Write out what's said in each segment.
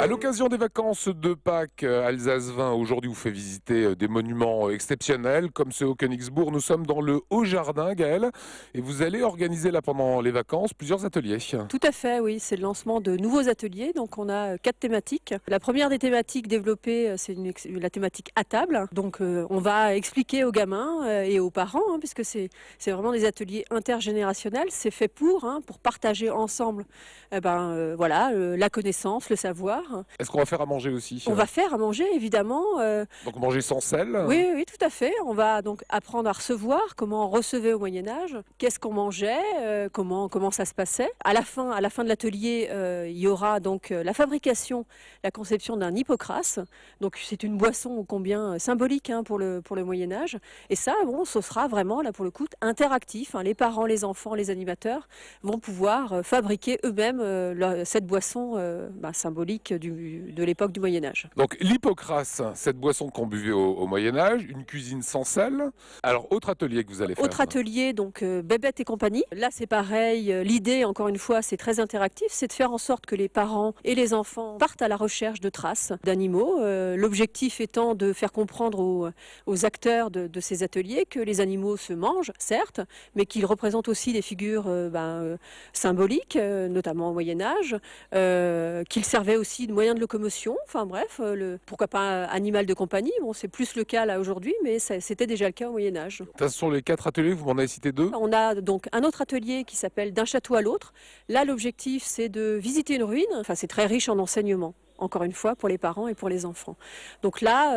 À l'occasion des vacances de Pâques, Alsace 20, aujourd'hui, vous fait visiter des monuments exceptionnels, comme ceux au Königsbourg. Nous sommes dans le Haut-Jardin, Gaëlle, et vous allez organiser là, pendant les vacances, plusieurs ateliers. Tout à fait, oui, c'est le lancement de nouveaux ateliers. Donc on a 4 thématiques. La première des thématiques développées, c'est la thématique à table. Donc on va expliquer aux gamins et aux parents, puisque c'est vraiment des ateliers intergénérationnels. C'est fait pour partager ensemble voilà, la connaissance, le savoir. Est-ce qu'on va faire à manger aussi? On va faire à manger, évidemment. Donc manger sans sel? Oui, oui, tout à fait. On va donc apprendre à recevoir, comment on recevait au Moyen-Âge, qu'est-ce qu'on mangeait, comment ça se passait. À la fin de l'atelier, il y aura donc la fabrication, la conception d'un hippocras. Donc c'est une boisson ô combien symbolique pour le Moyen-Âge. Et ça, bon, ce sera vraiment là pour le coup interactif. Les parents, les enfants, les animateurs vont pouvoir fabriquer eux-mêmes cette boisson symbolique de l'époque du Moyen-Âge. Donc l'hippocras, cette boisson qu'on buvait au Moyen-Âge, une cuisine sans sel. Alors, autre atelier que vous allez faire? Autre atelier, donc Bébête et compagnie. Là, c'est pareil. L'idée, encore une fois, c'est très interactif. C'est de faire en sorte que les parents et les enfants partent à la recherche de traces d'animaux. L'objectif étant de faire comprendre aux acteurs de ces ateliers que les animaux se mangent, certes, mais qu'ils représentent aussi des figures symboliques, notamment au Moyen-Âge, qu'ils servaient aussi de moyen de locomotion. Enfin bref, pourquoi pas animal de compagnie. Bon, c'est plus le cas là aujourd'hui, mais c'était déjà le cas au Moyen-Âge. Ça, ce sont les 4 ateliers, vous m'en avez cité 2. On a donc un autre atelier qui s'appelle D'un château à l'autre. Là, l'objectif, c'est de visiter une ruine. Enfin, c'est très riche en enseignements, encore une fois, pour les parents et pour les enfants. Donc là,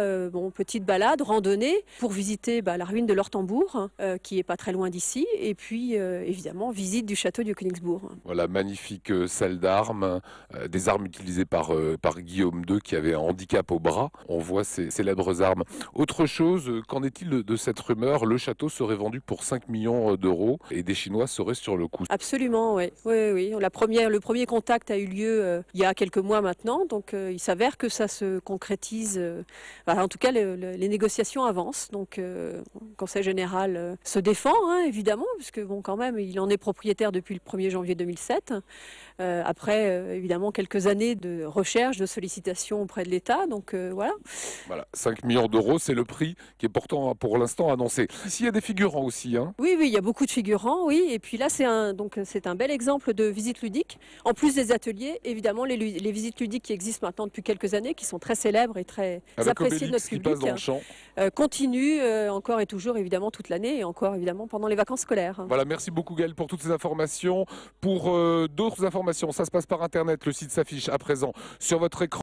petite balade, randonnée, pour visiter la ruine de l'Ortembourg, qui est pas très loin d'ici, et puis évidemment, visite du château du Königsbourg. Voilà, magnifique salle d'armes, des armes utilisées par Guillaume II qui avait un handicap au bras. On voit ces célèbres armes. Autre chose, qu'en est-il de cette rumeur? Le château serait vendu pour 5 millions d'euros et des Chinois seraient sur le coup. Absolument, oui. Oui. Le premier contact a eu lieu il y a quelques mois maintenant, donc il s'avère que ça se concrétise. En tout cas, les négociations avancent. Donc, le Conseil général se défend, évidemment, puisque quand même, il en est propriétaire depuis le 1er janvier 2007. Après, évidemment, quelques années de recherche, de sollicitation auprès de l'État. Donc, voilà. Voilà, 5 millions d'euros, c'est le prix qui est pourtant pour l'instant annoncé. Ici, il y a des figurants aussi. Oui, il y a beaucoup de figurants, oui. Et puis là, c'est un bel exemple de visite ludique. En plus des ateliers, évidemment, les visites ludiques qui existent maintenant depuis quelques années, qui sont très célèbres et très appréciées de notre public, qui passe dans le champ. Continuent encore et toujours, évidemment, toute l'année et encore, évidemment, pendant les vacances scolaires. Voilà, merci beaucoup Gaëlle pour toutes ces informations. Pour d'autres informations, ça se passe par Internet. Le site s'affiche à présent sur votre écran.